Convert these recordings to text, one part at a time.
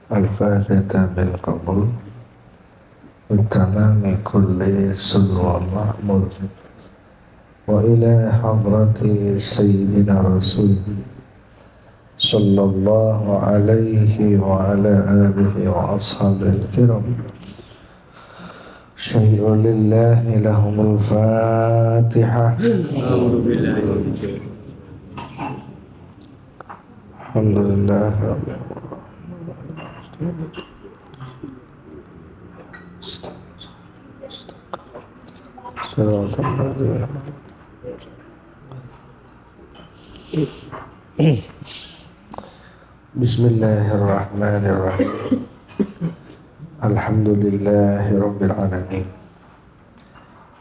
الفائدة بالقبول وتمام كل سلوى مأمور وإلى حضرة سيدنا رسول صلى الله عليه وعلى آله وأصحابه الكرام شيء لله لهم الفاتحة. الحمد لله رب العالمين. Bismillahirrahmanirrahim. Alhamdulillahi rabbil alamin.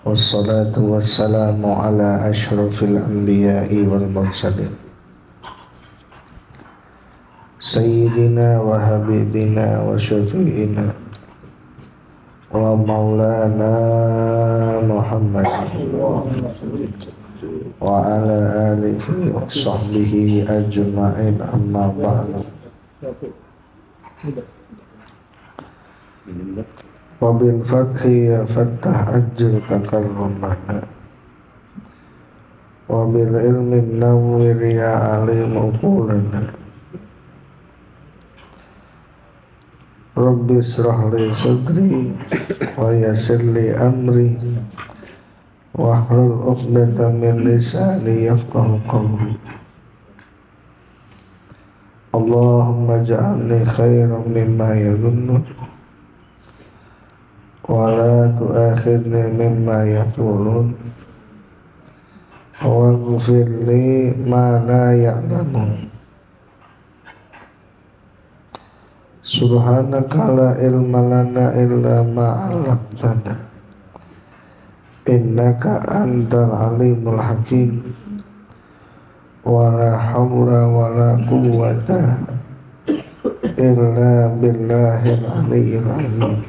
Wassalatu wassalamu ala ashrafil anbiya'i wal mursalin Sayyidina wa habibina wa syafi'ina wa maulana Muhammad wa ala alihi wa sahbihi ajma'in, amma ba'du. Wa bil fathi ya fattah ajil takarrumana wa bil ilmi nawwir ya alim uqulana. Rabbi israh li sadri wa yassir li amri wahlul 'uqdatam min lisani yafqahu qawli. Allahumma ja'alni khairan mimma yadhunnun wa la tu'akhidni mimma yaqulun waghfir li ma la ya'lamun. Subhanaka la ilma lana illa ma 'allamtana innaka antal alimul hakim. Wa la hawla wa la quwwata illa billahil aliyyil azim.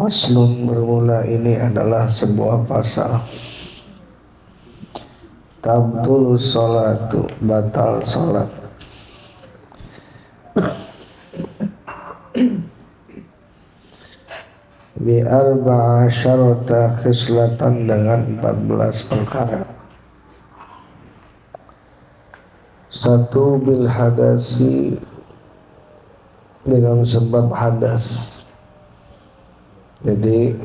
Faslun, bermula ini adalah sebuah pasal. Tabtul sholatu, batal sholat. Bi arba'a syarata khislatan, dengan 14 perkara. Satu, bil hadasi, dengan sebab hadas. Jadi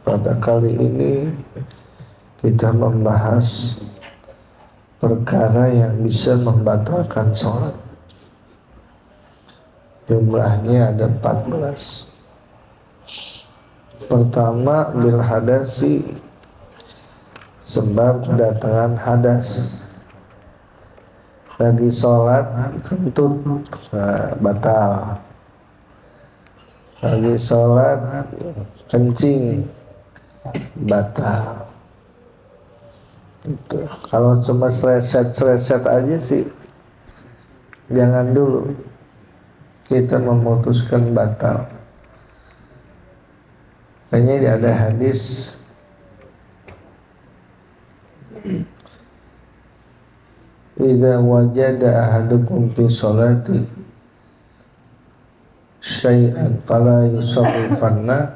pada kali ini kita membahas perkara yang bisa membatalkan sholat. Jumlahnya ada 14. Pertama, bil hadasi, sebab kedatangan hadas. Lagi sholat kentut, batal. Lagi sholat kencing, batal. Itu. Kalau cuma sleset aja sih jangan dulu kita memutuskan batal. Kayaknya ada hadis idza wajada ahadukum fi sholati syai'an fala yusallifanna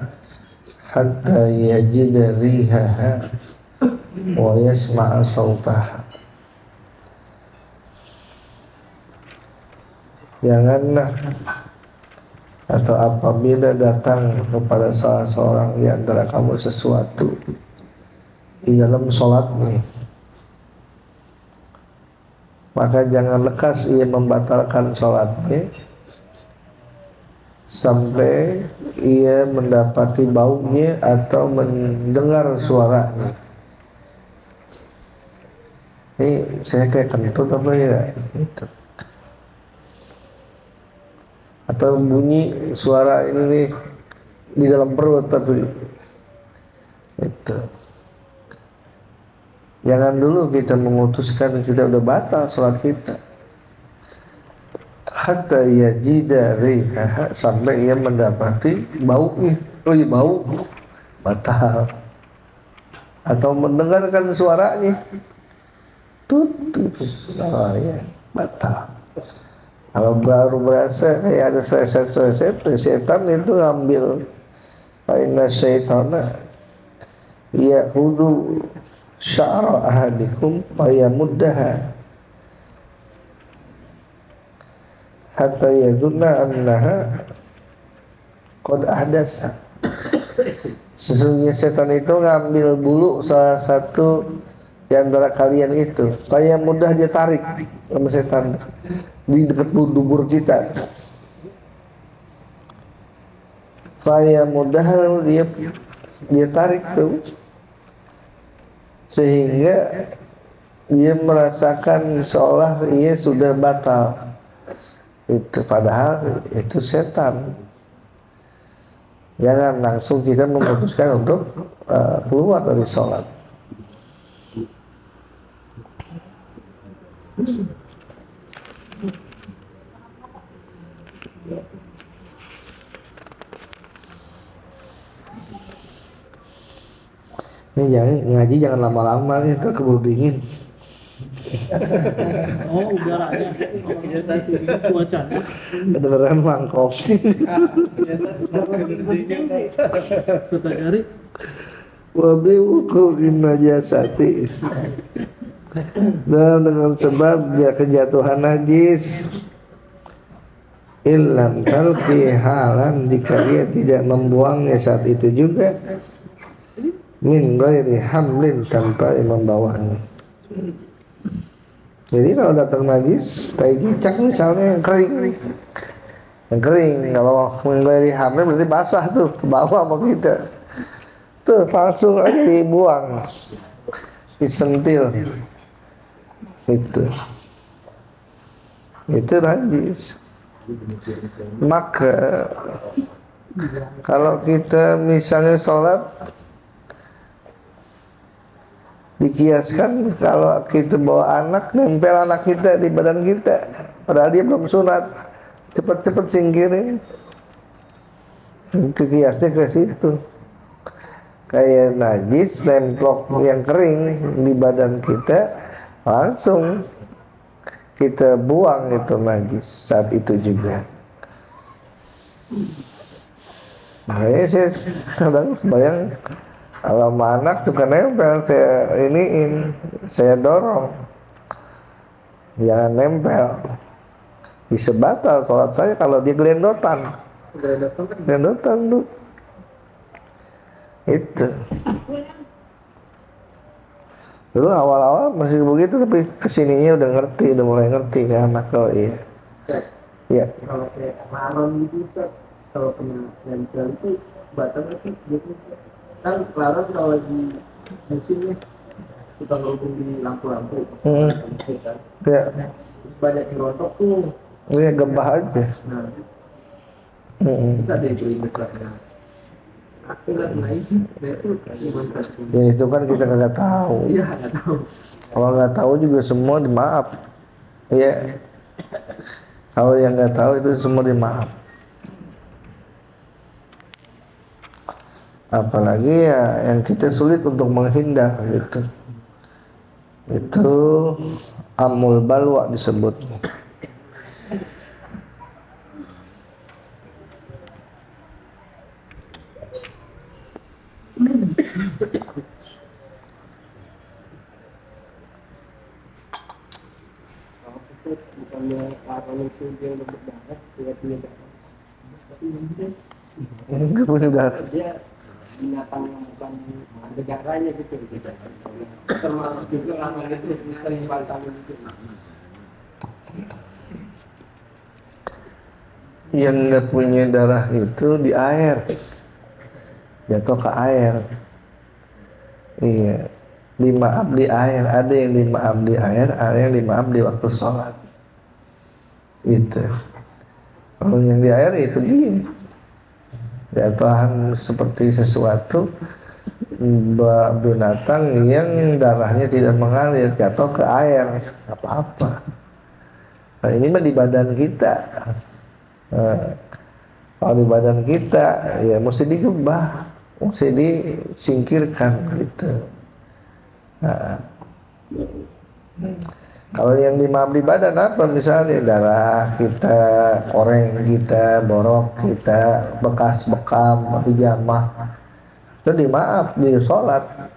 hatta yajida rihaha wa yasma'a sautaha. Janganlah atau apabila datang kepada salah seorang di antara kamu sesuatu di dalam sholatnya, maka jangan lekas ia membatalkan sholatnya sampai ia mendapati baunya atau mendengar suaranya. Ini saya kayak kentut apa ya? Gitu. Atau bunyi suara ini nih di dalam perut tapi itu. Jangan dulu kita memutuskan kita udah batal sholat kita. hatta yajida rihaha, sampai ia mendapati baunya. Oh iya, bau batal, atau mendengarkan suaranya tut gitu. Oh ya, batal. Kalau baru berasa kayak ada seset-seset, setan itu ngambil. Fa inna syaitana ya'khudhu sya'ra ahadikum fa yamuddaha hatta yadunna annaha qad ahdasa. Sesungguhnya setan itu ngambil bulu salah satu di antara kalian itu. Kayak mudah dia tarik sama setan di dekat dubur kita. Kayak mudah dia tarik tuh, sehingga dia merasakan seolah ia sudah batal. Itu padahal itu setan. Jangan langsung kita memutuskan untuk keluar dari sholat. Ini jangan ngaji, jangan lama-lama nih, itu keburu dingin. Oh, udaranya, cuacanya. Kedengeran mangkok. Serta cari. Wabi wuku najasati, dan dengan sebab dia kejatuhan najis. Illam talqi halan, jika dia tidak membuangnya saat itu juga. Min ghairi hamlin, tanpa membawanya. Jadi kalau datang najis kayak cicak misalnya yang kering, kalau min ghairi hamlin berarti basah tuh, ke bawah sama kita tuh, langsung aja dibuang, disentil, itu najis. Maka kalau kita misalnya sholat, dikiaskan kalau kita bawa anak, nempel anak kita di badan kita padahal dia belum sunat, cepet-cepet singkirin. Itu kiasnya ke situ. Kayak najis nemplok yang kering di badan kita, langsung kita buang itu najis saat itu juga. Makanya saya kadang bayang, kalau sama anak suka nempel, saya dorong, jangan nempel, bisa batal sholat saya kalau dia gelendotan tuh. Itu dulu awal-awal masih begitu, tapi kesininya udah ngerti, udah mulai ngerti kan anak. Oh iya, ya. Kalau kayak marun gitu, Ustaz, kalau kena nempel itu batal itu gitu. Kan Clara kalau lagi musimnya suka ngobong di lampu-lampu, kan? Ya. Terus banyak yang rontok tuh. Iya, gembah aja. Nah, bisa deh itu besarnya. Aku nggak naik, itu gimana? Ya itu kan kita nggak tahu. Iya, nggak tahu. Kalau nggak tahu juga semua dimaaf. Iya. Kalau yang nggak tahu itu semua dimaaf. Apalagi ya yang kita sulit untuk menghindar gitu. Itu amul balwa disebut. Bukannya Clara itu dia udah berdarah, dia punya darah. Tapi ini Nggak punya darah. dia binatang yang bukan ada darahnya gitu. Termasuk juga lama itu bisa dibantah gitu. Yang nggak punya darah itu di air, jatuh ke air. Iya, dimaaf di air. Ada yang dimaaf di air, ada yang dimaaf di waktu sholat. Itu. Kalau yang di air itu dia jatuhan seperti sesuatu binatang yang darahnya tidak mengalir, jatuh ke air, apa-apa. Nah, ini mah di badan kita. Nah, kalau di badan kita ya mesti digubah, mesti disingkirkan gitu. Nah, kalau yang di badan apa misalnya darah kita, koreng kita, borok kita, bekas bekam, pijamah, itu dimaaf di sholat,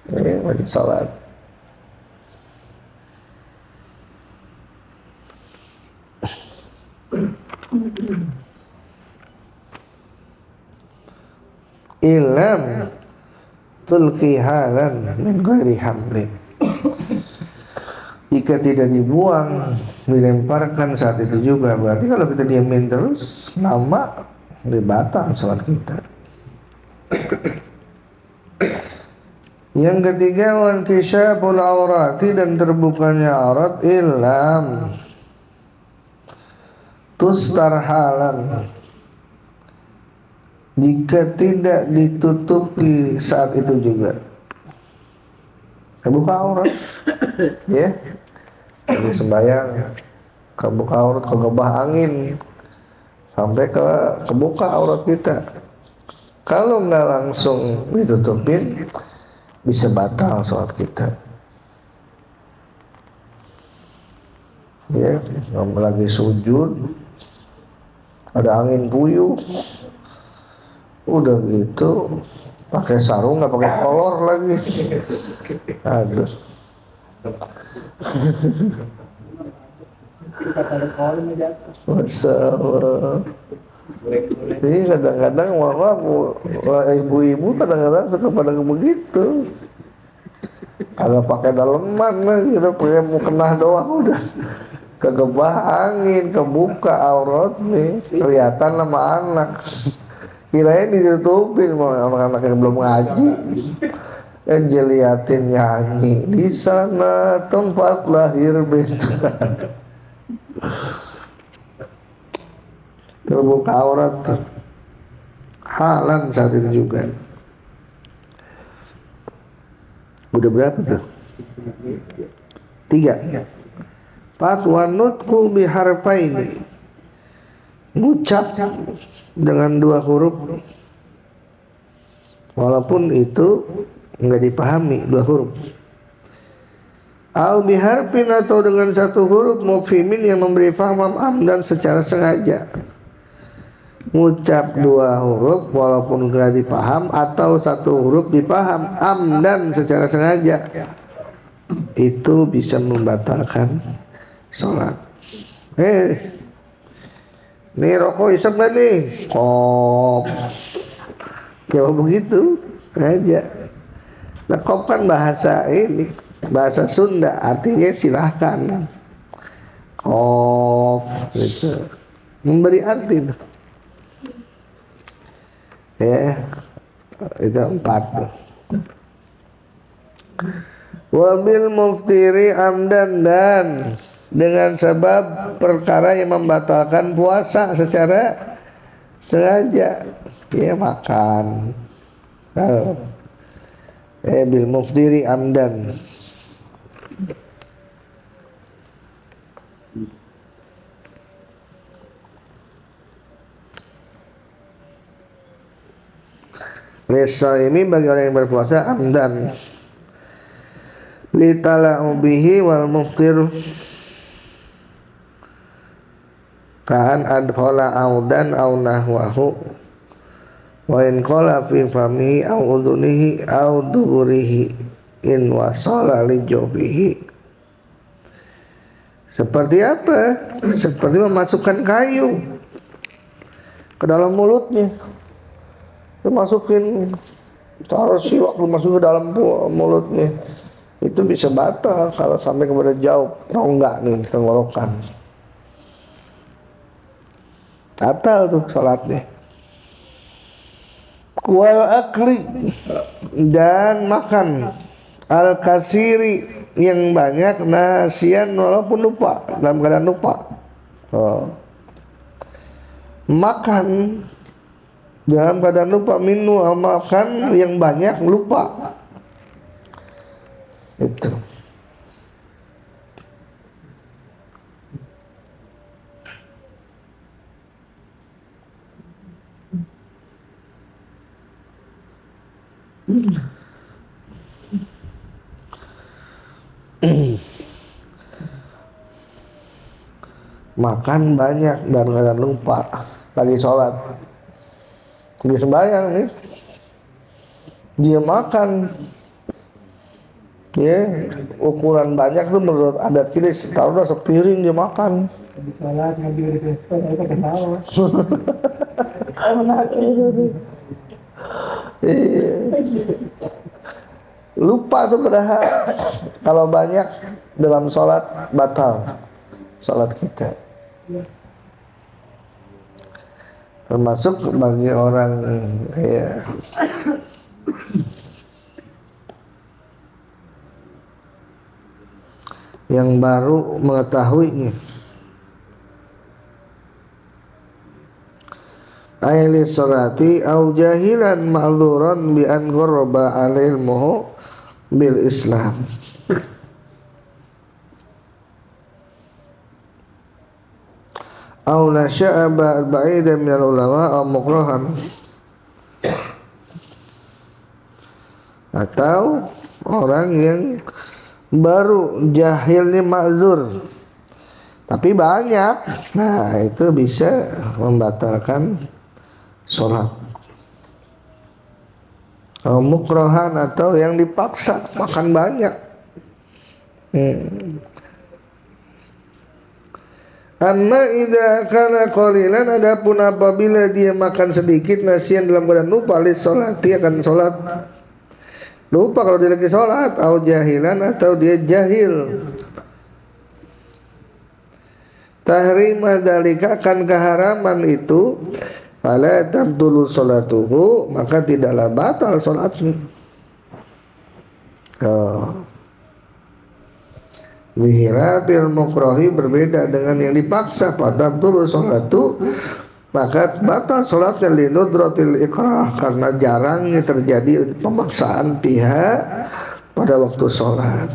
ini lagi sholat. Ilam tulki halan min ghairi hamlin, jika tidak dibuang, dilemparkan saat itu juga, berarti kalau kita diamin terus lama batal sholat kita. Yang ketiga, wan kisyaful aurati, dan terbukanya aurat ilam tustar halan, jika tidak ditutupi saat itu juga. Buka aurat ya, jadi sembahyang kebuka aurat, kegebah angin sampai kebuka aurat kita. Kalau nggak langsung ditutupin bisa batal sholat kita ya. Lagi sujud ada angin puyuh, udah gitu pakai sarung nggak pakai kolor lagi, aduh. Masa Allah. Ini kadang-kadang ibu-ibu kadang-kadang suka pada begitu. Kalau pakai daleman lagi, udah pakai mau kena doang udah kegebah angin, kebuka aurat nih, kelihatan sama anak. Kirain ditutupin sama anak-anak yang belum ngaji. Kan liatin nyanyi di sana tempat lahir beta. Terbuka aurat tuh halan saat itu juga. Udah berapa tuh? 3. Fatwa nutqu biharfaini, ngucap dengan 2 huruf walaupun itu enggak dipahami 2 huruf. Au biharfin, atau dengan 1 huruf mufhimin yang memberi paham amdan secara sengaja. Ngucap 2 huruf walaupun enggak dipaham, atau 1 huruf dipaham amdan secara sengaja, itu bisa membatalkan sholat. Nih rokok isap gak nih? Kop. Jawab begitu aja. Nah, kop kan bahasa ini, bahasa Sunda, artinya silahkan. Kop gitu, memberi arti tuh. Ya, itu 4 tuh. Wabil muftiri amdan, dan dengan sebab perkara yang membatalkan puasa secara sengaja, ya makan. Bil muftiri amdan. Resa ini bagi orang yang berpuasa amdan, litala'u bihi wal muftir kaan adkhala audan au nahwahu wa in qala fi famihi au udhunihi au duburihi in wasala li jawbihi. Seperti apa? Seperti memasukkan kayu ke dalam mulutnya. Masukin, taruh siwak masuk ke dalam mulutnya, itu bisa batal kalau sampai kepada jauh rongga nih di tenggorokan, batal tuh sholatnya. Wal akli, dan makan al kasiri, yang banyak, nasian walaupun lupa, dalam keadaan lupa. Makan dalam keadaan lupa, minum makan yang banyak lupa, itu makan banyak dan kadang lupa lagi sholat, dia sembahyang nih, dia makan, ya ukuran banyak tuh menurut adat kita taruhlah sepiring dia makan. Di sholat ngambil di resto itu kenal. Iya. Lupa tuh padahal kalau banyak dalam sholat batal sholat kita. Termasuk bagi orang ya yang baru mengetahuinya. Aili sholati au jahilan ma'dzuran bi an ghuraba alilmuhu bil Islam. Au nasya'a ba'idan minal ulama au mukrahan, atau orang yang baru jahilnya ma'zur tapi banyak, nah itu bisa membatalkan sholat. Au mukrahan, atau yang dipaksa makan banyak. Amma idza kana qalilan, adapun apabila dia makan sedikit nasian dalam keadaan lupa li sholati akan sholat, lupa kalau dia lagi sholat, au jahilan, atau dia jahil, tahrimah dalika, akan keharaman itu, fala tabdulu sholatuhu, maka tidaklah batal sholatnya. Bihilafil mukrahi, berbeda dengan yang dipaksa, fatabdulu sholatu, maka batal sholatnya linudratil ikrah, karena jarangnya terjadi pemaksaan pihak pada waktu sholat.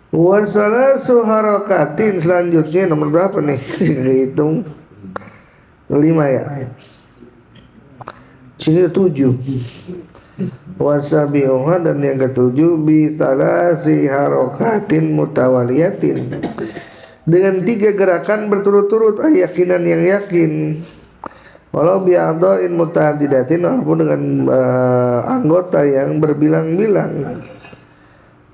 Wasalasu harakatin, selanjutnya nomor berapa nih? Hitung 5 ya. Sini 7. Wasabi'uha, dan yang ketujuh bi salasi harakatin mutawaliyatin, dengan 3 gerakan berturut-turut, ayakinan yang yakin, walau bi'adha'in muta'addidatin, walaupun dengan anggota yang berbilang-bilang.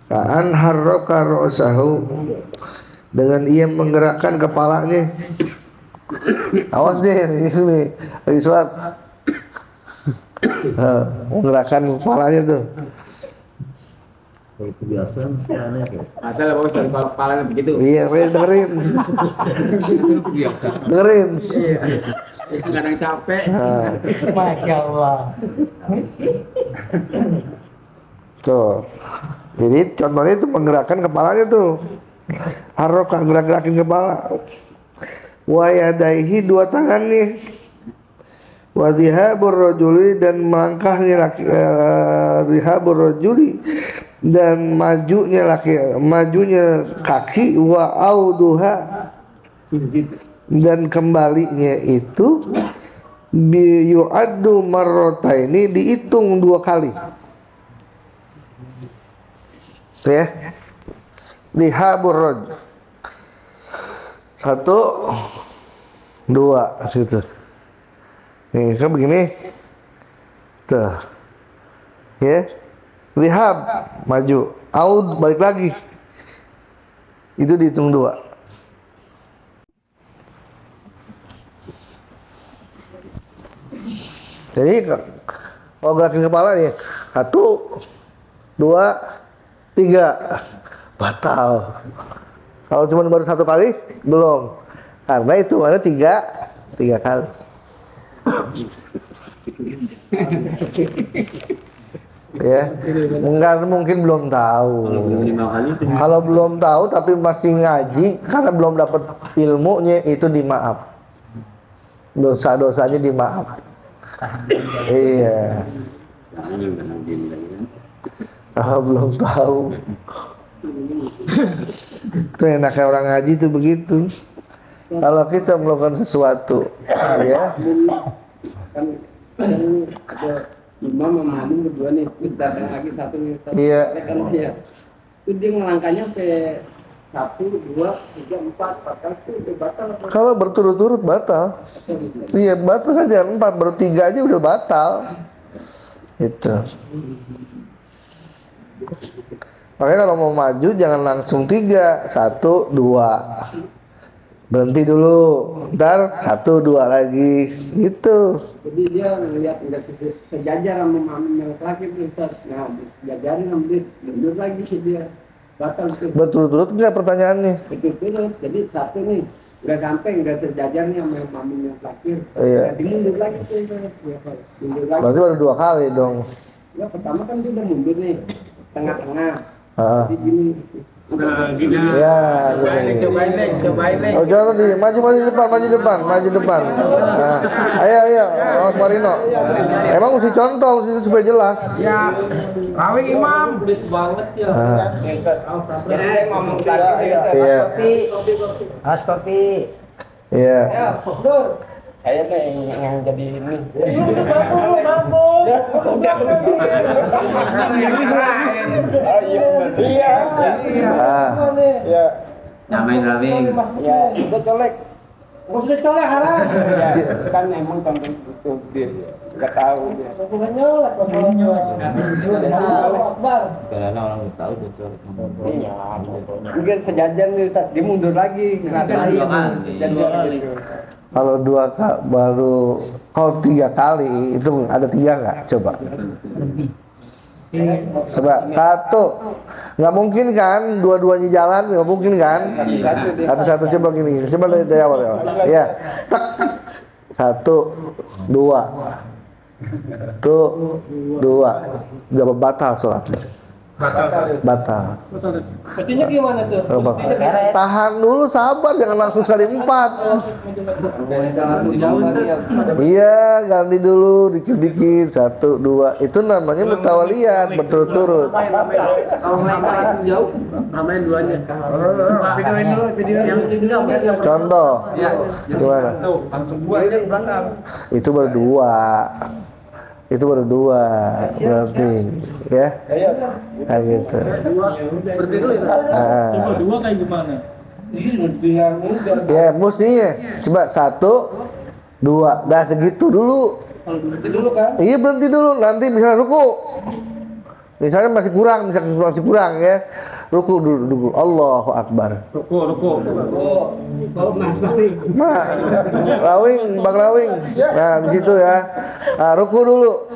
Ka'an harraka ra'sahu, dengan ia menggerakkan kepalanya. Awas deh, ini lagi sholat, menggerakkan kepalanya tuh. Kalau kebiasaan aneh ya. Asal bagus dari kepalanya begitu. Iya, dengerin. Biasa. Dengerin. Iya. Kadang capek. Masya Allah. Tuh. Jadi contohnya itu menggerakkan kepalanya tuh. Harokah, gerak-gerakin kepala. Wa yadaihi, 2 tangannya. Wa dhihabur rajuli, dan melangkahnya laki, dhihabur rajuli, dan majunya kaki, wa auduha, dan kembalinya itu bi yu'addu marrataini, dihitung 2 kali. Tuh ya. Dhihabur rajul 1 2 situ. Nih kan begini. Tuh. Ya. Dhihab, maju. Aud, balik lagi. Itu dihitung 2. Jadi kalau gerakin kepala nih 1 2 3 batal. Kalau cuma baru 1 kali belum, karena itu ada 3 kali. Ya, enggak, mungkin belum tahu. Kalau belum tahu tapi masih ngaji karena belum dapat ilmunya, itu dimaaf. Dosa-dosanya dimaaf. Iya. Belum tahu. Itu enaknya orang ngaji itu begitu. Kalau kita melakukan sesuatu, ya, kan ada imam sama makmum berdua nih, terus datang lagi satu nih, Iya. kan dia itu dia ngelangkahnya sampai 1, 2, 3, 4 kali itu udah batal. Kalau berturut-turut batal. Iya, batal saja 4, baru 3 aja udah batal. Itu. Makanya kalau mau maju jangan langsung 3, 1, 2. Berhenti dulu, ntar 1, 2 lagi, gitu. Jadi dia ngeliat nggak sejajar sama makmum yang terakhir tuh Ustaz. Nah, disejajarin sama dia, mundur lagi sih dia. Batal tuh. Berturut-turut nggak pertanyaannya? Betul-betul. Jadi satu nih nggak sampai nggak sejajar nih sama makmum yang terakhir. Iya. Nah, dimundur lagi tuh. Mundur lagi. Berarti baru 2 kali dong. Ya pertama kan dia udah mundur nih, tengah-tengah. Ah. Jadi gini. Nah, gini. Ya, gitu. Cobain nih. Oh, jangan di maju depan. Nah, ayo, Mas Marino. Emang mesti contoh, mesti supaya jelas. Ya, rawing imam. Ah, Jadi saya ngomong tadi. iya, Mas Papi. iya. Saya tuh yang jadi ini. Ah, Nyamain rawing. Ya, itu colek. Maksudnya colek haram. Ya, kan emang sampai itu dia nggak tahu dia. Karena orang tahu betul. Iya, mungkin sejajar nih Ustaz, dia mundur lagi. Sejajar gitu. kalau 2 kali baru, kalau 3 kali itu ada 3 nggak? Coba. Coba 1, nggak mungkin kan? Dua-duanya jalan nggak mungkin kan? Satu-satu coba gini, coba dari awal ya. Ya, tak 1, 2, tuh 2, udah batal sholatnya. Batal. Mestinya gimana tuh? Tahan dulu, sabar, jangan langsung sekali 4. Langsung jauh ya. Iya, ganti dulu dikit-dikit, 1, 2. Itu namanya mutawaliyat, berturut-turut. Kalau mereka langsung jauh, namain duanya. Videoin dulu, videoin. Contoh, gimana? Langsung gua aja ke belakang. Itu baru 2. Berarti, ya? Kayak gitu. Berarti dulu itu. Ah. Dua kayak gimana? Ya, mestinya coba 1, 2. Dah segitu dulu. Berarti dulu kan? Iya, berhenti dulu. Nanti misalnya ruku. Misalnya masih kurang ya. Ruku dulu. Allahu Akbar. Ruko. Oh, Mas Bali. Bang Rawing. Nah, di situ ya. Nah, ruku dulu.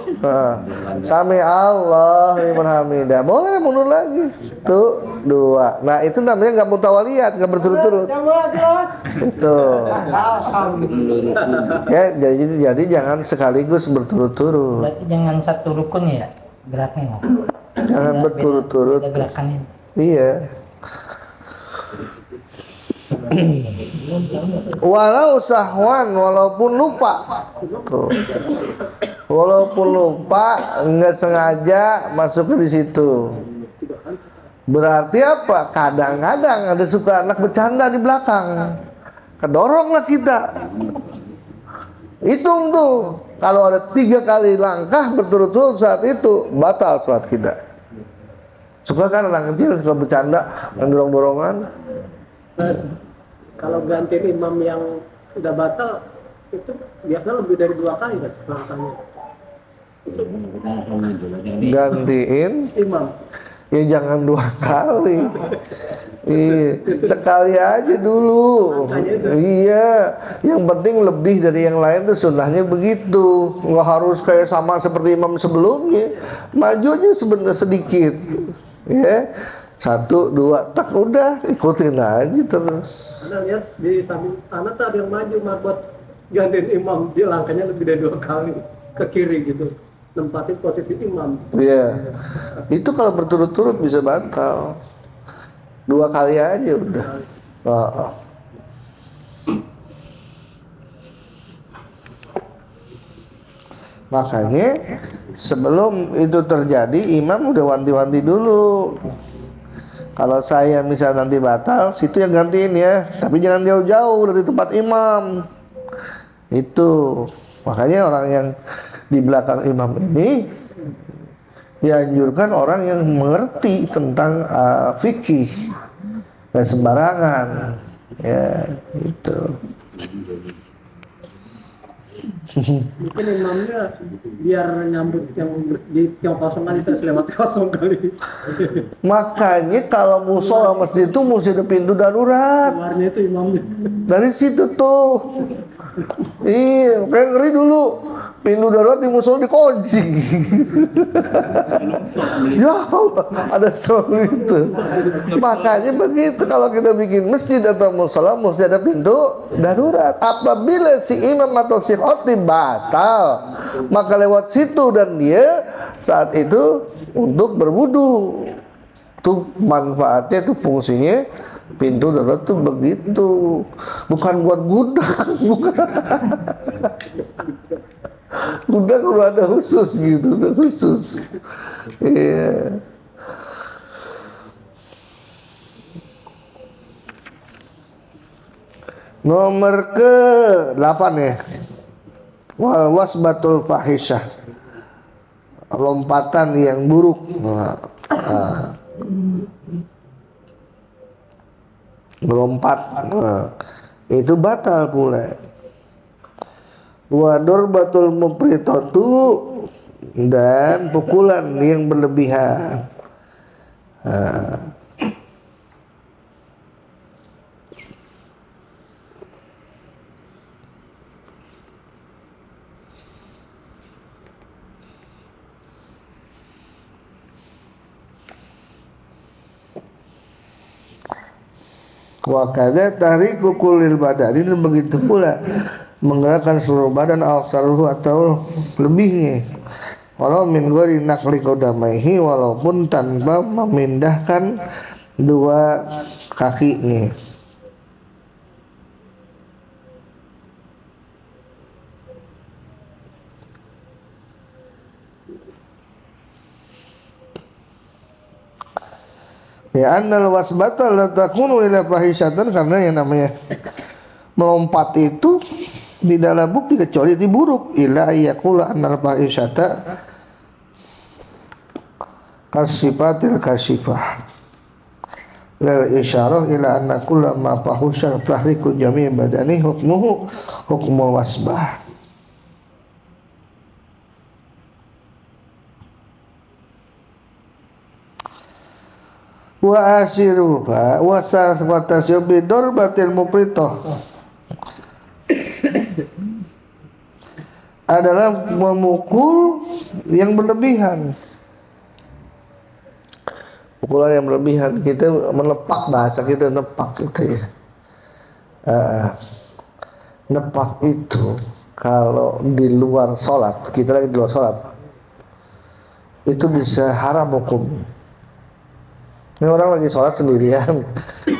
Sami Allah liman hamidah. Boleh mundur lagi. Tuh, 2. Nah, itu namanya nggak mutawaliyat, nggak berturut-turut. Itu. Ya, jadi jangan sekaligus berturut-turut. Berarti jangan satu rukun ya geraknya. Jangan berturut-turut. Ada gerakannya. Iya. Walau sahwan, walaupun lupa. Tuh. Walaupun lupa, nggak sengaja masuk di situ. Berarti apa? Kadang-kadang ada suka anak bercanda di belakang. Kedoronglah kita. Hitung tuh. Kalau ada 3 kali langkah berturut-turut saat itu, batal sholat kita. Suka kan anak kecil suka bercanda, mendorong-dorongan. Kalau gantiin imam yang udah batal itu biasanya lebih dari 2 kali kan langkahnya. Gantiin Imam. ya jangan 2 kali. Iya, sekali aja dulu. Iya, yang penting lebih dari yang lain tuh sunnahnya begitu. Nggak harus kayak sama seperti imam sebelumnya. Maju aja sebentar sedikit. Ya, 1, 2, tak udah ikutin aja terus. Anda lihat di samping anak tuh ada yang maju buat gantiin imam, dia langkahnya lebih dari 2 kali ke kiri gitu, nempatin posisi imam. Iya, itu kalau berturut-turut bisa batal. 2 kali aja udah. Oh. Makanya sebelum itu terjadi imam udah wanti-wanti dulu. Kalau saya misal nanti batal, situ yang gantiin ya. Tapi jangan jauh-jauh dari tempat imam. Itu makanya orang yang di belakang imam ini dianjurkan orang yang mengerti tentang fikih, dan sembarangan ya itu. Mungkin imamnya biar nyambut yang kosongan itu lewat kosong kali. Makanya kalau musola masjid itu mesti ada pintu darurat. Luarnya itu imamnya. Dari situ tuh. Iya, kayak ngeri dulu. Pintu darurat di musola dikunci. Ya Allah, ada soal itu. Makanya begitu kalau kita bikin masjid atau musola mesti ada pintu darurat. Apabila si imam atau si khotib batal, maka lewat situ dan dia saat itu untuk berwudu. Itu manfaatnya, itu fungsinya pintu darurat tuh begitu, bukan buat gudang, bukan. Gudang kalau ada khusus gitu, ada khusus. Iya. Nomor ke-8 ya. Wal wasbatul fahisyah. Lompatan yang buruk. Melompat, itu batal pula. Wa darbatul mufritatu, dan pukulan yang berlebihan. Wa kadza tahriku kullil badani, dan begitu pula menggerakkan seluruh badan atau lebihnya, walau min ghairi naqli qadamaihi, walaupun tanpa memindahkan dua kakinya. Ya annal wasbata la takunu ila fahisyatan, karena yang namanya melompat itu tidaklah bukti kecuali itu buruk. Ila yaqula annal fahisyata kasifatil kasifah lal isyarah ila anna kulla ma fahusya tahriku jami' badani hukmuhu hukmul wasbah. Wa asiruha wa saswatasyub bidorbatil mupritoh adalah memukul yang berlebihan. Pukulan yang berlebihan, kita menepak, bahasa kita nepak gitu ya. Nepak itu kalau di luar sholat, kita lagi di luar sholat, itu bisa haram hukum. Ini orang lagi sholat sendirian,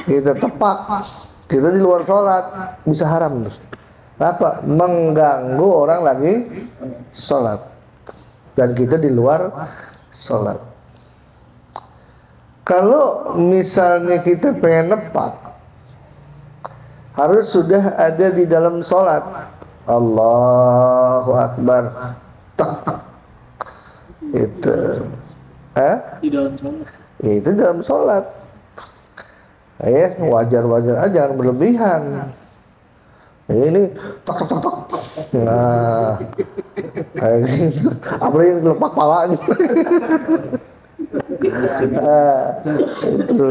kita tepak, kita di luar sholat, bisa haram. Kenapa? Mengganggu orang lagi sholat, dan kita di luar sholat. Kalau misalnya kita pengen nepak, harus sudah ada di dalam sholat. Allahu Akbar, tak, itu, Di dalam sholat. itu dalam sholat. Ya, wajar-wajar aja, jangan berlebihan. Ini tak. Nah, kayak gitu. Apalagi lepak palanya. Itu.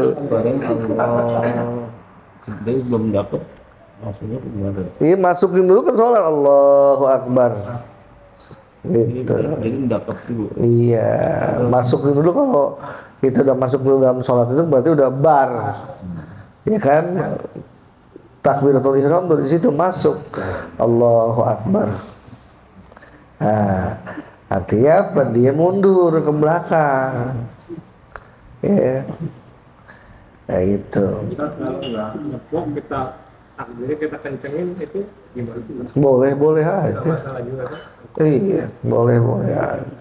Dia belum dapat, maksudnya gimana? Iya, masukin dulu ke sholat. Allahu Akbar. Gitu. Jadi dapat dulu. Iya, masukin dulu. Kalau kita udah masuk dulu dalam sholat itu berarti udah bar, ya kan? Takbiratul ihram dari situ masuk. Allahu Akbar. Nah, artinya apa? Dia mundur ke belakang. Ya, nah itu. Kalau nggak ngepok kita takbirnya kita kencengin itu gimana? Boleh Nggak aja. masalah juga kan? Iya, boleh aja.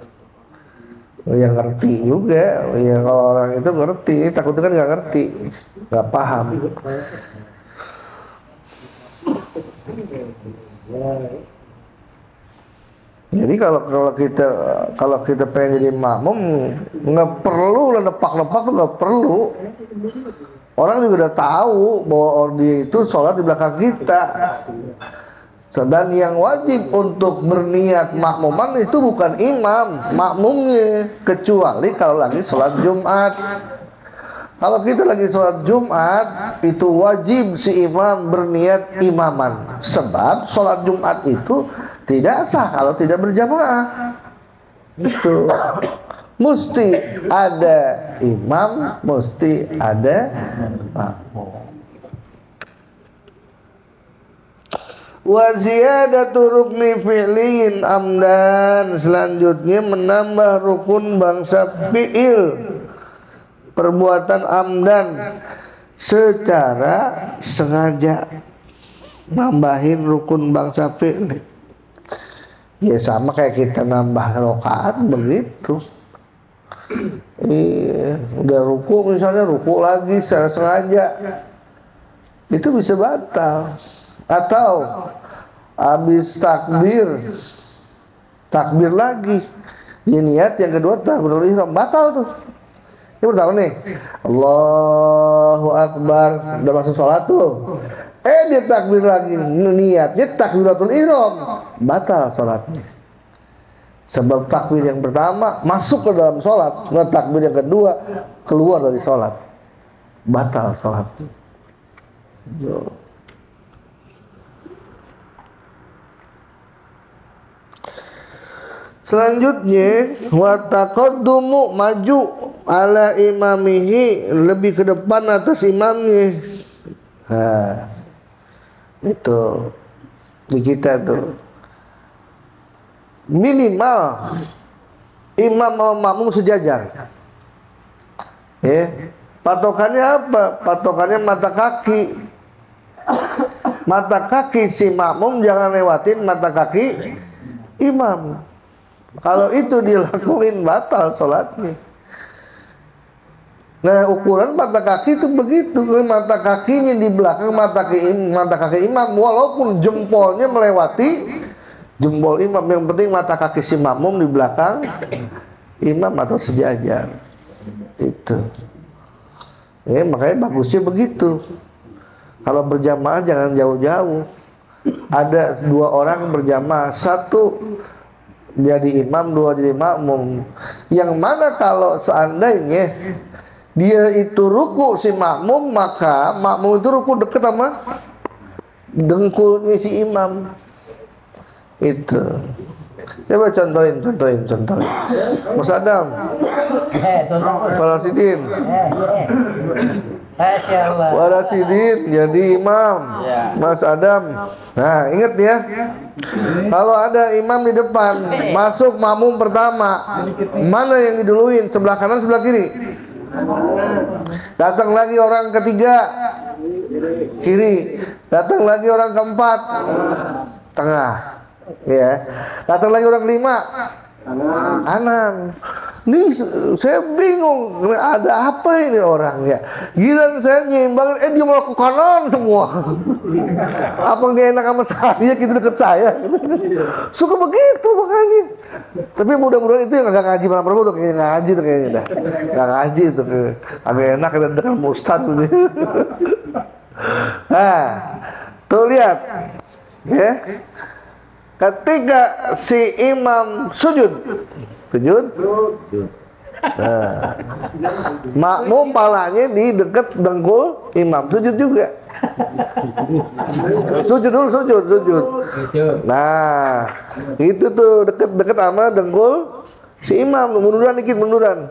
Yang ngerti juga, ya kalau orang itu ngerti, takutnya kan nggak ngerti, nggak paham. Jadi kalau kita pengen jadi makmum, nggak perlu lah nepak-nepak tuh, nggak perlu. Orang juga udah tahu bahwa dia itu sholat di belakang kita. Dan yang wajib untuk berniat makmuman itu bukan imam, makmumnya, kecuali kalau lagi sholat Jumat. Kalau kita lagi sholat Jumat, itu wajib si imam berniat imaman. Sebab sholat Jumat itu tidak sah kalau tidak berjamaah. Itu mesti ada imam, mesti ada makmum. Wa ziyadatu rukni fi'liyin amdan, selanjutnya menambah rukun bangsa fi'il, perbuatan amdan secara sengaja, nambahin rukun bangsa fi'il. Ya sama kayak kita nambah rakaat begitu. Udah ruku misalnya, ruku lagi secara sengaja, itu bisa batal. Atau habis takbir lagi, ini niat yang kedua takbirul ihram, batal tuh. Ini pertama nih, Allahu Akbar, udah masuk sholat tuh. Dia takbir lagi, niatnya takbiratul ihram, batal sholatnya. Sebab takbir yang pertama masuk ke dalam sholat, nah takbir yang kedua keluar dari sholat, batal sholatnya. Selanjutnya, wa taqaddumu, maju ala imamihi, lebih ke depan atas imamnya. Nah, itu di kita tuh minimal imam sama makmum sejajar. Patokannya apa? Patokannya mata kaki. Mata kaki si makmum jangan lewatin mata kaki imam. Kalau itu dilakuin batal sholatnya. Nah, ukuran mata kaki itu begitu. Mata kakinya di belakang mata kaki imam, walaupun jempolnya melewati jempol imam, yang penting mata kaki si makmum di belakang imam atau sejajar. Itu. Makanya bagusnya begitu. Kalau berjamaah jangan jauh-jauh. Ada dua orang berjamaah, satu jadi imam, dua jadi makmum. Yang mana kalau seandainya dia itu ruku si makmum, maka makmum itu ruku deket sama dengkulnya si imam. Itu. Coba contohin. Mas Adam, Warasidin, Warasidin jadi imam, Mas Adam. Nah, ingat ya, kalau ada imam di depan, masuk makmum pertama, mana yang diduluin? Sebelah kanan, sebelah kiri? Datang lagi orang ketiga, kiri. Datang lagi orang keempat, tengah. Ya. Datang lagi orang kelima, kanan. Nih saya bingung, ada apa ini orang ya? Giliran saya nyimbangin, dia malah ke kanan semua. Apa dia enak sama saya gitu, deket saya? Suka begitu makanya. Tapi mudah-mudahan itu yang agak ngaji malam Rabu tuh, kayaknya ngaji tuh kayaknya dah. Gak ngaji tuh, agak enak dengan Ustaz gitu. Nah, tuh lihat, ya. Ketika si imam sujud, nah, makmum palanya di dekat dengkul imam, sujud juga. Sujud dulu, sujud. Nah, itu tuh deket sama dengkul si imam, munduran dikit, munduran.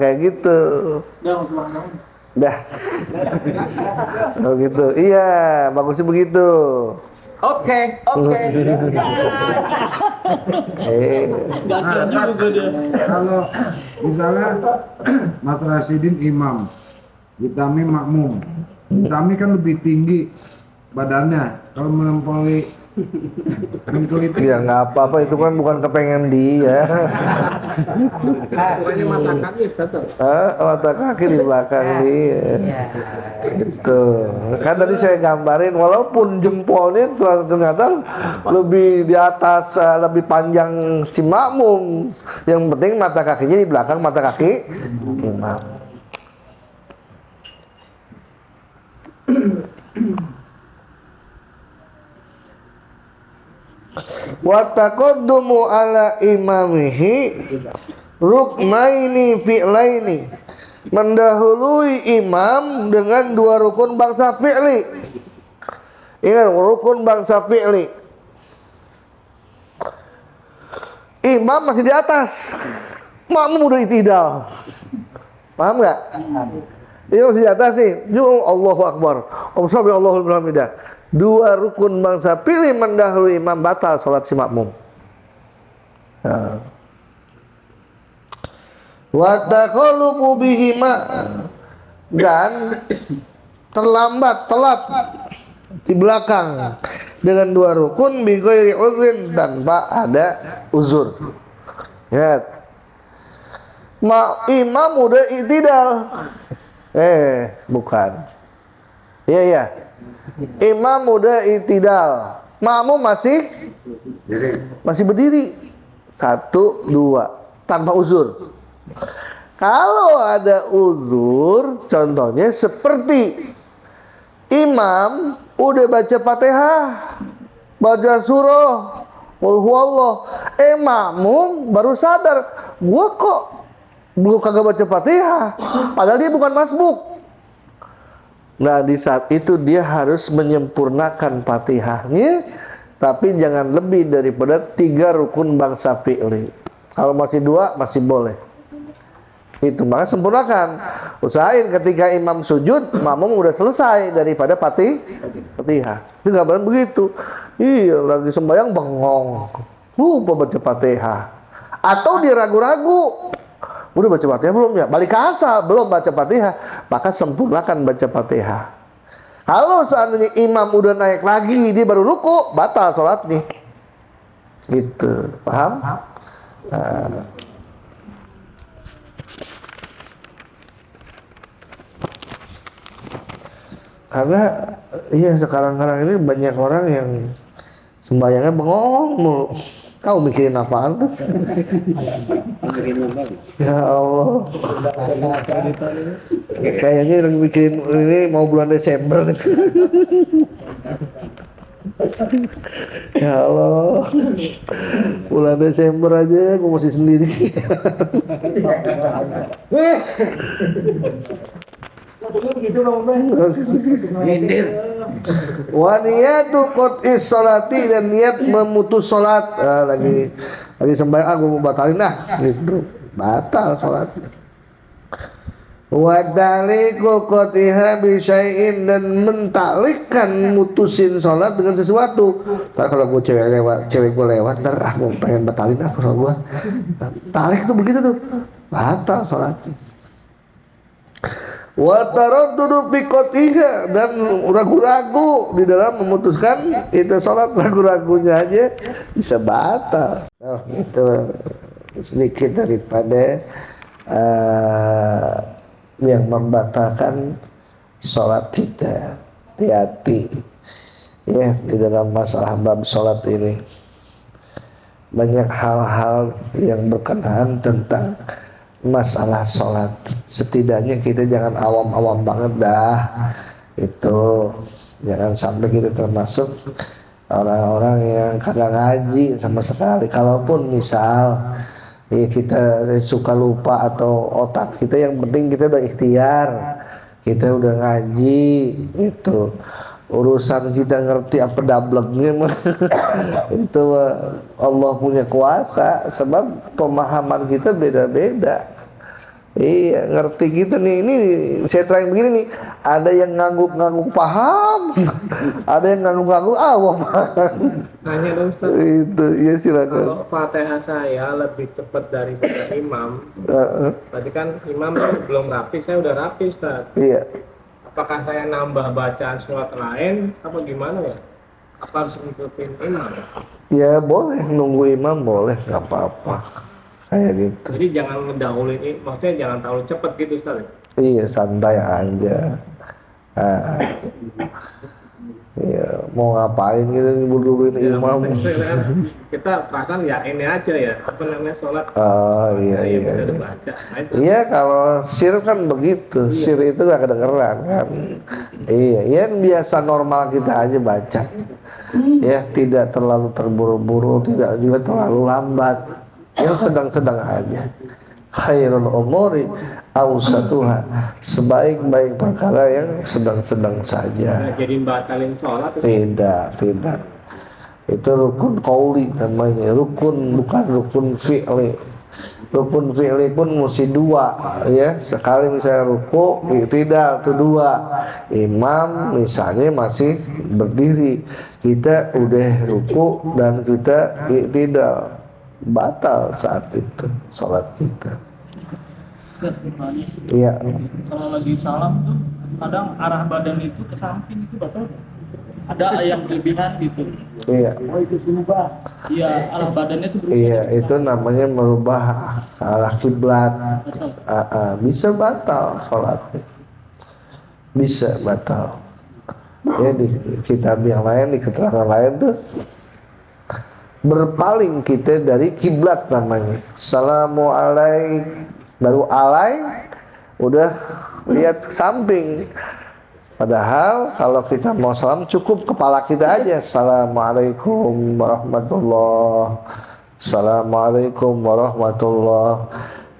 Kayak gitu. Dah. Oh gitu. Iya, bagusnya begitu. Oke. Kalau misalnya Mas Rasidin imam, Utami makmum. Utami kan lebih tinggi badannya. Kalau melampaui Ya nggak apa-apa, itu kan bukan kepengen dia. Pokoknya mata kaki Ustaz. Mata kaki di belakang dia. Iya. Itu kan tadi saya gambarin, walaupun jempolnya ternyata lebih di atas, lebih panjang si makmum. Yang penting mata kakinya di belakang mata kaki imam. Wa taqaddumu ala imamihi ruknaini fi'laini, mendahului imam dengan dua rukun bangsa fi'li. Ingat, rukun bangsa fi'li. Imam masih di atas, makmum udah itidal. Paham nggak? Dia masih di atas nih. Allahu Akbar. Allahu Akbar. Dua rukun bangsa fi'li mendahului imam, batal sholat si makmum. Wa taqallubu bihima, dan telat di belakang dengan dua rukun bi ghairi uzrin, tanpa ada uzur. Ingat, imam udah itidal. Bukan. Iya. Imam udah itidal, makmum masih berdiri. 1, 2 tanpa uzur. Kalau ada uzur, contohnya seperti imam udah baca Fatihah, baca surah Qul huwallah, makmum baru sadar, gua kagak baca Fatihah, padahal dia bukan masbuk. Nah, di saat itu dia harus menyempurnakan Fatihahnya, tapi jangan lebih daripada 3 rukun bangsa fi'li. Kalau masih 2 masih boleh. Itu maka sempurnakan. Usahain ketika imam sujud, makmum udah selesai daripada Fatihah. Itu nggak boleh begitu. Iya, lagi sembahyang bengong, lupa baca Fatihah. Atau dia ragu-ragu, udah baca Fatihah belum ya? Balik ke asal, belum baca Fatihah, maka sempurnakan baca Fatihah. Kalau seandainya imam udah naik lagi, dia baru ruku, batal sholatnya. Gitu, paham? Nah. Karena iya sekarang ini banyak orang yang sembahyangnya bengong mulu. Kau mikirin apaan tuh? Ya Allah. Kayaknya lagi mikirin ini mau bulan Desember. Ya Allah. Bulan Desember aja aku masih sendiri. Wa niyatu qat'is sholati, dan niat memutus sholat. Lagi sembahyang, aku mau batalin gitu, batal sholat. Wa taliqu qatiha bi syai'in, dan mentalikkan mutusin sholat dengan sesuatu. Ntar kalau gue cewek gue lewat, ntar gue pengen batalin sholat gue. Talik tuh begitu tuh, batal sholat. Wa taraddudu fi qatiha, dan ragu-ragu di dalam memutuskan itu sholat, ragu-ragunya aja bisa batal. Itu sedikit daripada yang membatalkan sholat kita. Hati-hati ya di dalam masalah bab sholat ini. Banyak hal-hal yang berkenaan tentang masalah sholat. Setidaknya kita jangan awam-awam banget dah. Itu jangan sampai kita termasuk orang-orang yang kagak ngaji sama sekali. Kalaupun misal kita suka lupa atau otak kita, yang penting kita udah ikhtiar, kita udah ngaji. Itu urusan kita ngerti apa dableknya itu Allah punya kuasa, sebab pemahaman kita beda-beda. Iya, ngerti kita nih. Ini saya terang begini nih, ada yang ngangguk-ngangguk paham, ada yang ngangguk-ngangguk awam. Nanya dong Ustaz. Itu ya, silakan. Kalau Fatihah saya lebih cepat daripada imam, berarti kan imam tuh belum rapi, saya udah rapi Ustaz. Iya. Apakah saya nambah bacaan surat lain apa gimana ya? Apa harus ngikutin imam? Ya boleh nunggu imam, boleh, nggak apa-apa kayak gitu. Jadi jangan ngedahuluin, maksudnya jangan terlalu cepet gitu Ustaz. Iya, santai aja. Ah, iya, mau ngapain gitu ngebuluin Ya, imam. maksudnya kan kita perasaan ya ini aja ya, apa namanya, sholat. Oh iya Ya, iya. udah baca. Nah, itu. Iya, kalau sir kan begitu, sir itu gak kedengeran kan. Iya, yang biasa normal kita aja baca. Ya, tidak terlalu terburu-buru, tidak juga terlalu lambat. Yang sedang-sedang aja. Khairul umuri awsatuha, sebaik-baik perkara yang sedang-sedang saja. Nah, jadi batalin sholat. Tidak. Itu rukun qauli namanya, rukun bukan rukun fi'li. Rukun fi'li pun mesti dua ya. Sekali misalnya ruku, tidak, itu dua. Imam misalnya masih berdiri, kita udah ruku dan kita tidak, batal saat itu sholat kita. Iya. Kalau lagi salam tuh kadang arah badan itu ke samping itu batal. Ada yang berlebihan gitu. Iya. Oh itu berubah. Iya, arah badannya itu berubah. Iya, itu namanya merubah arah kiblat. Bisa batal sholatnya. Bisa batal. Ya, di kitab yang lain, di keterangan lain tuh berpaling kita dari kiblat namanya. Assalamualaikum, baru alai, udah lihat ke samping. Padahal kalau kita mau salam cukup kepala kita aja. Assalamualaikum warahmatullah. Assalamualaikum warahmatullah.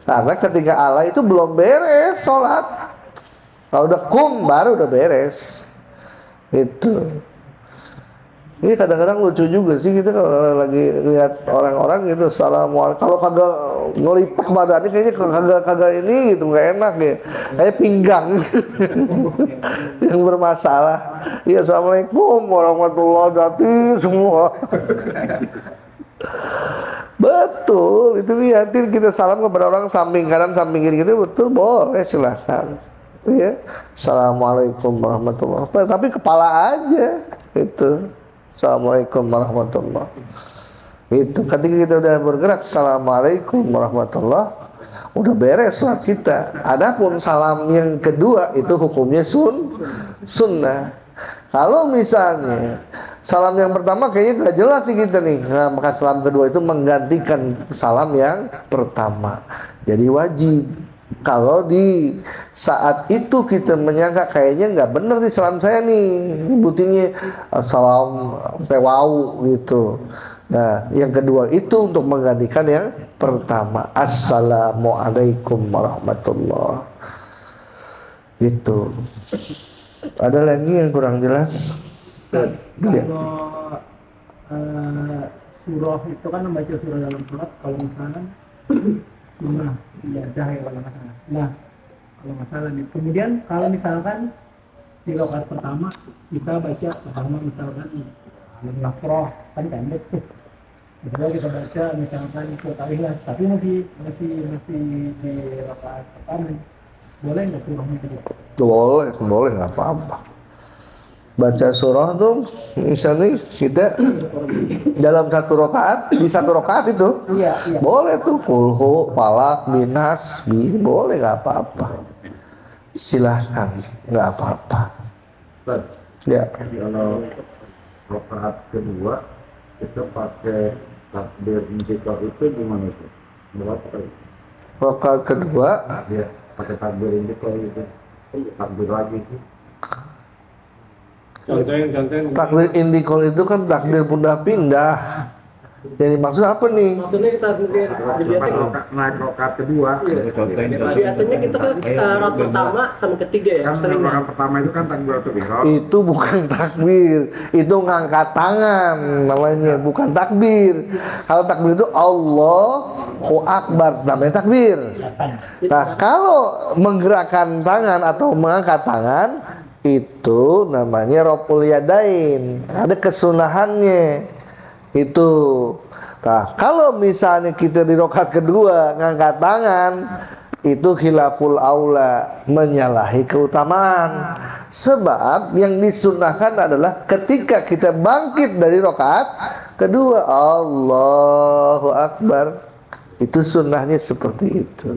Karena ketika alai itu belum beres sholat. Kalau udah kum baru udah beres. Itu. Ini kadang-kadang lucu juga sih kita kalau lagi lihat orang-orang gitu, assalamualaikum. Kalau kagak ngelipak badannya kayaknya kagak ini gitu, nggak enak ya. Kayak pinggang yang bermasalah. Ya, assalamualaikum warahmatullahi wabarakatuh semua. Betul, itu lihatin kita salam kepada orang samping kanan, samping kiri gitu, betul, boleh, silahkan. Ya, assalamualaikum warahmatullahi wabarakatuh. Tapi kepala aja itu. Assalamualaikum warahmatullahi wabarakatuh. Itu ketika kita udah bergerak assalamualaikum warahmatullahi wabarakatuh, udah beres sholat kita. Adapun salam yang kedua itu hukumnya sunnah. Kalau misalnya salam yang pertama kayaknya gak jelas sih kita nih, nah, maka salam kedua itu menggantikan salam yang pertama. Jadi wajib. Kalau di saat itu kita menyangka kayaknya nggak bener nih salam saya nih, nyebutinnya salam pewau gitu. Nah, yang kedua itu untuk menggantikan yang pertama. Assalamualaikum warahmatullah. Itu. Ada lagi yang kurang jelas? Ya. Kalau surah itu kan membaca surah dalam sholat, kalau misalnya sunnah ibadah ya kalau nggak salah. Nah, kalau nggak salah nih. Kemudian kalau misalkan di rakaat pertama kita baca pertama misalkan Al-Nasrah kan pendek tuh. Misalnya kita baca misalkan surat Al-Ikhlas, tapi masih di rakaat pertama. Boleh nggak surahnya kedua? Boleh, nggak apa-apa. Baca surah tuh misalnya kita dalam satu rakaat, di satu rakaat itu Iya. boleh tuh kulhu, falak, binas, boleh, nggak apa-apa. Silahkan, nggak apa-apa. Ustaz, Ya, kalau rakaat kedua kita pakai takbir intikal itu gimana Ustaz? Berapa kali? rakaat kedua Ya, pakai takbir intikal itu. Takbir lagi itu. Contohnya takbir indikol itu kan takbir pindah-pindah. Jadi maksud apa nih? Maksudnya kita biasanya Naik rakaat kedua. biasanya kita kan rakaat pertama sama ketiga ya Kan sering. rakaat pertama itu kan takbiratul ihram. Itu bukan takbir, itu ngangkat tangan namanya, bukan takbir. Kalau takbir itu Allahu Akbar, namanya takbir. Nah, kalau menggerakkan tangan atau mengangkat tangan itu namanya raf'ul yadain, ada kesunahannya itu. Nah, kalau misalnya kita di rakaat kedua ngangkat tangan, itu khilaful aula, menyalahi keutamaan. Sebab yang disunahkan adalah ketika kita bangkit dari rakaat kedua, Allahu Akbar. Itu sunnahnya seperti itu.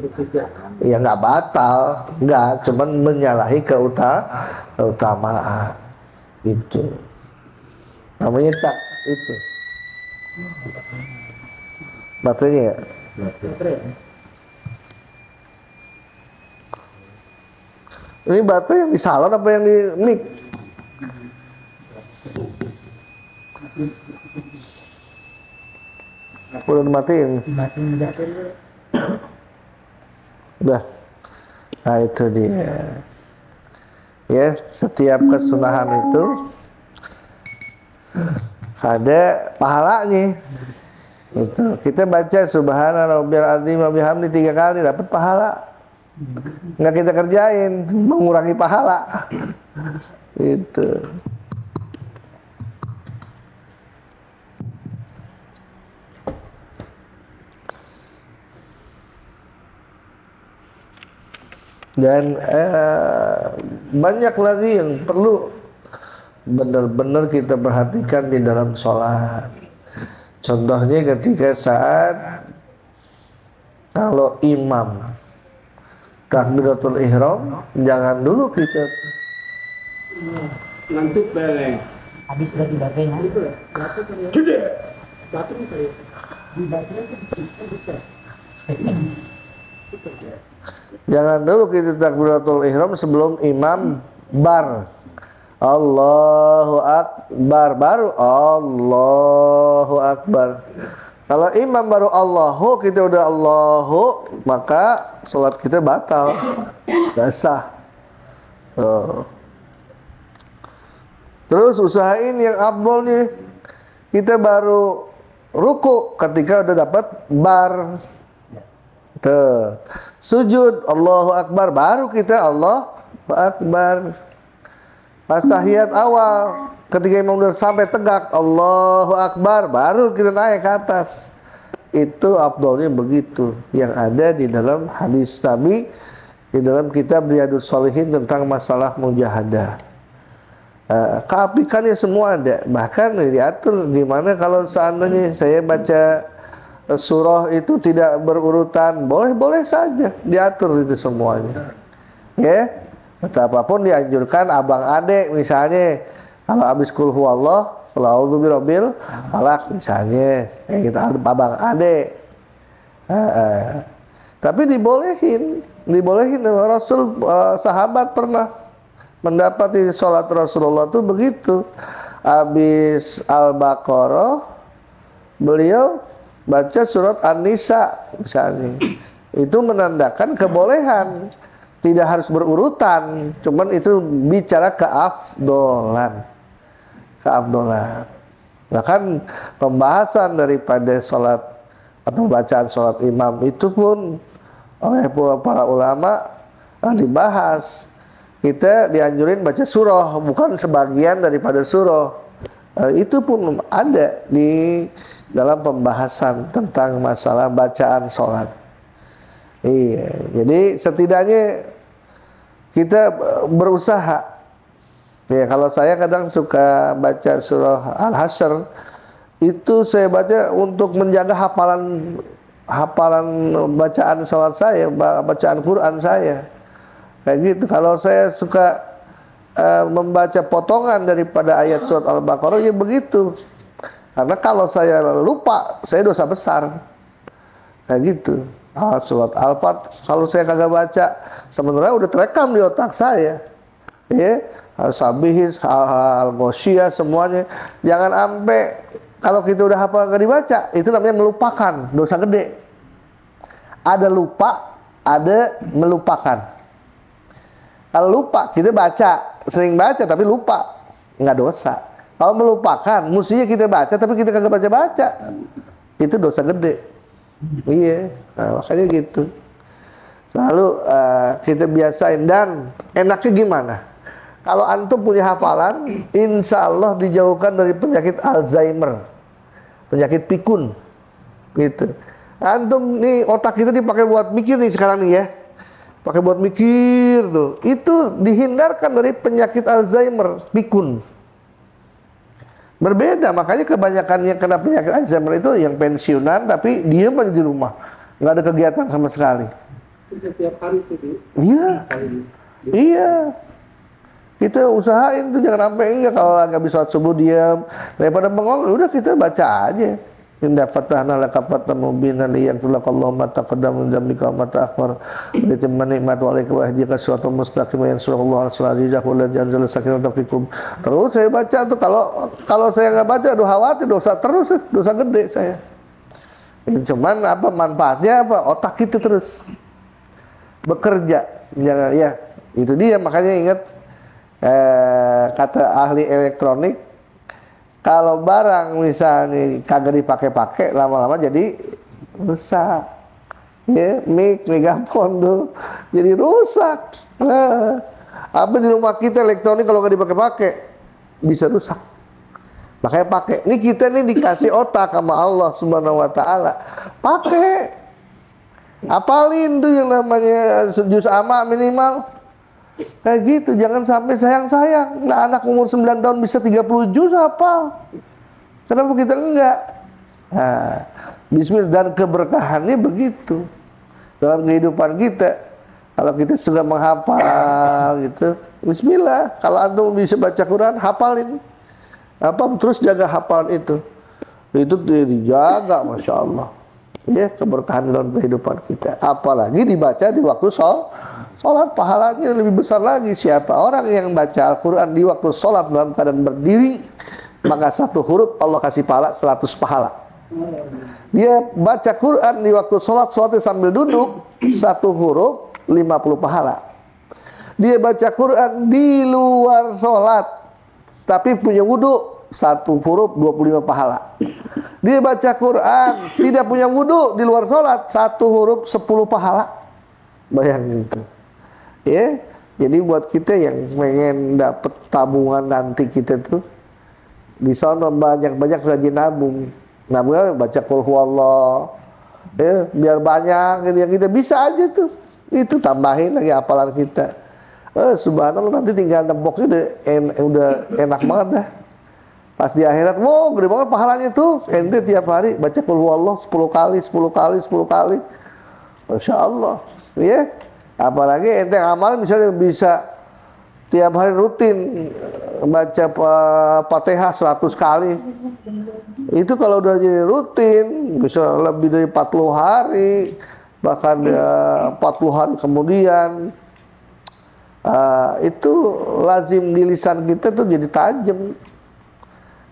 Ya nggak batal, nggak, cuman menyalahi keutamaan. Itu namanya tak itu. Baterainya ya? Ini baterai yang di salon apa yang di mic? Udah dimatiin. Udah. Nah itu dia. Ya, setiap kesunahan itu ada pahalanya. Itu. Kita baca subhana rabbiyal azim wa bihamdi 3 kali dapat pahala. Nggak kita kerjain, mengurangi pahala. Itu. Dan banyak lagi yang perlu benar-benar kita perhatikan di dalam sholat. Contohnya ketika saat kalau imam takbiratul ihram, jangan dulu kita ngantuk beleng. Habis sudah dibacanya. jangan dulu kita takbiratul ihram sebelum imam bar. Allahu Akbar, baru Allahu Akbar. Kalau imam baru Allahu, kita udah Allahu, maka sholat kita batal, nggak sah. Terus usahain yang afdol nih, kita baru ruku ketika udah dapat bar. Tuh. Sujud Allahu Akbar, baru kita Allahu Akbar. Pas tahiyat awal, ketika imam udah sampai tegak Allahu Akbar, baru kita naik ke atas. Itu afdolnya begitu, yang ada di dalam hadis Nabi, di dalam kitab Riyadhus Shalihin tentang masalah mujahadah. Keapikannya semua ada, bahkan diatur gimana kalau seandainya saya baca surah itu tidak berurutan, boleh saja diatur itu semuanya. Ya, betapapun dianjurkan abang adek misalnya, kalau habis kul huwallah, qul a'udzu birabbil falaq misalnya, kayak kita abang adek. Tapi dibolehin Rasul, sahabat pernah mendapati sholat Rasulullah itu begitu. Habis Al-Baqarah beliau baca surat An-Nisa misalnya. Itu menandakan kebolehan, tidak harus berurutan, cuman itu bicara keafdolan. Bahkan pembahasan daripada sholat atau bacaan sholat imam itu pun oleh para ulama dibahas. Kita dianjurin baca surah, bukan sebagian daripada surah. Itu pun ada di dalam pembahasan tentang masalah bacaan sholat. Iya, jadi setidaknya kita berusaha. Ya, kalau saya kadang suka baca surah Al-Hasyr, itu saya baca untuk menjaga hafalan bacaan sholat saya, bacaan Quran saya. Kayak gitu. Kalau saya suka membaca potongan daripada ayat surat Al-Baqarah, ya begitu. Karena kalau saya lupa, saya dosa besar. Kayak gitu. Surat Al-Fat, kalau saya kagak baca, sebenarnya udah terekam di otak saya. Ya, Al-Sabihis, Al-Ghoshiyah, semuanya. Jangan sampai kalau kita udah hafal nggak dibaca, itu namanya melupakan, dosa gede. Ada lupa, ada melupakan. Kalau lupa, kita baca, sering baca tapi lupa, nggak dosa. Kalau melupakan, mestinya kita baca tapi kita kagak baca-baca, itu dosa gede. Iya, nah, makanya gitu. Selalu kita biasain. Dan enaknya gimana? Kalau antum punya hafalan, insya Allah dijauhkan dari penyakit Alzheimer, penyakit pikun, gitu. Antum nih otak kita dipakai buat mikir nih sekarang nih ya. pakai buat mikir tuh. Itu dihindarkan dari penyakit Alzheimer, pikun. Berbeda, makanya kebanyakan yang kena penyakit Alzheimer itu yang pensiunan tapi diam aja di rumah, nggak ada kegiatan sama sekali. Setiap hari itu Iya, iya. Kita usahain tuh jangan sampai enggak, kalau nggak bisa sholat subuh diam, daripada bengong, udah kita baca aja. Indah fatahna laka fatan mubinan liyaghfir laka Allahu ma taqaddama min dzambika wa ma ta'akhkhar wa yutimma ni'matahu 'alaika wa yahdika siratan mustaqima yansurullahu al-azizah wal ladzi anzala sakinata fikum. Terus saya baca tuh, kalau saya nggak baca aduh khawatir dosa terus, dosa gede saya. Cuman apa manfaatnya, apa otak kita terus bekerja, jangan ya. Itu dia, makanya ingat kata ahli elektronik, kalau barang misalnya kagak dipakai-pakai lama-lama jadi rusak. Ya, mic, megafon tuh jadi rusak. Apa di rumah kita elektronik kalau nggak dipakai-pakai bisa rusak. Makanya pakai. Ini kita nih dikasih otak sama Allah Subhanahu wa taala. Pakai. Apalin tuh yang namanya juz amma minimal. Kayak gitu, jangan sampai sayang-sayang. Nah, anak umur 9 tahun bisa 30 juz hafal. Kenapa kita enggak? Nah, bismillah, dan keberkahannya begitu. Dalam kehidupan kita, kalau kita suka menghafal gitu, bismillah. Kalau antum bisa baca Quran, hafalin. Terus jaga hafalan itu. Itu dijaga, Masya Allah. Ya, keberkahan dalam kehidupan kita. Apalagi dibaca di waktu sholat, pahalanya lebih besar lagi. Siapa orang yang baca Al-Quran di waktu sholat dalam keadaan berdiri, maka 1 huruf Allah kasih pahala 100 pahala. Dia baca Quran di waktu sholatnya sambil duduk, 1 huruf 50 pahala. Dia baca Quran di luar sholat tapi punya wudhu, 1 huruf 25 pahala. Dia baca Quran tidak punya wudhu di luar sholat, 1 huruf 10 pahala. Bayangin itu. Ya, jadi buat kita yang pengen dapat tabungan nanti kita tuh di sana banyak-banyak rajin nabung. Nabungnya baca qul huwallah. Ya, biar banyak yang kita bisa aja tuh. Itu tambahin lagi hafalan kita. Subhanallah, nanti tinggal nemboknya udah enak banget dah. Pas di akhirat, wow, gede banget pahalanya tuh. Ente tiap hari baca qul huwallah 10 kali, 10 kali, 10 kali. Masya Allah. Ya. Apalagi ente amal misalnya bisa tiap hari rutin baca Fatihah 100 kali. Itu kalau udah jadi rutin bisa lebih dari 40 hari, bahkan 40 hari kemudian itu lazim di lisan kita tuh jadi tajam.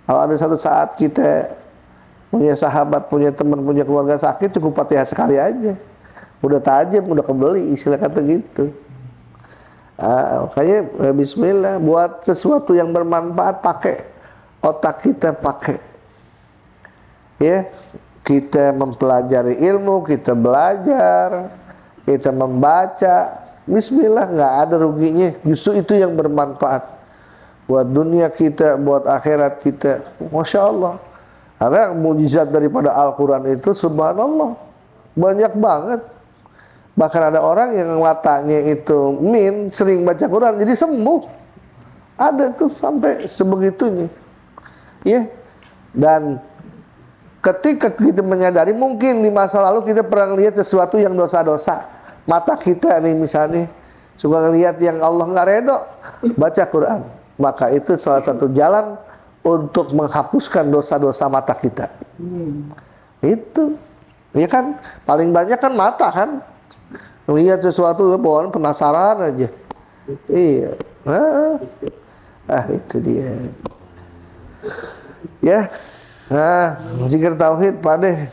Kalau ada satu saat kita punya sahabat, punya teman, punya keluarga sakit, cukup Fatihah sekali aja udah tajam, udah kebeli, istilah kata gitu. Makanya bismillah, buat sesuatu yang bermanfaat, pakai otak kita, pakai ya, kita mempelajari ilmu, kita belajar, kita membaca, bismillah, nggak ada ruginya. Justru itu yang bermanfaat buat dunia kita, buat akhirat kita. Masya Allah. Karena mujizat daripada Al-Quran itu subhanallah banyak banget. Bahkan ada orang yang matanya itu sering baca Quran jadi sembuh. Ada tuh sampai sebegitunya. Ya. Dan ketika kita menyadari mungkin di masa lalu kita pernah lihat sesuatu yang dosa-dosa. Mata kita nih misalnya suka ngelihat yang Allah nggak redho, baca Quran. Maka itu salah satu jalan untuk menghapuskan dosa-dosa mata kita. Itu. Ya kan, paling banyak kan mata kan. Melihat sesuatu bawaan penasaran aja. Iya. Itu dia. Ya. Nah, zikir tauhid Pak deh.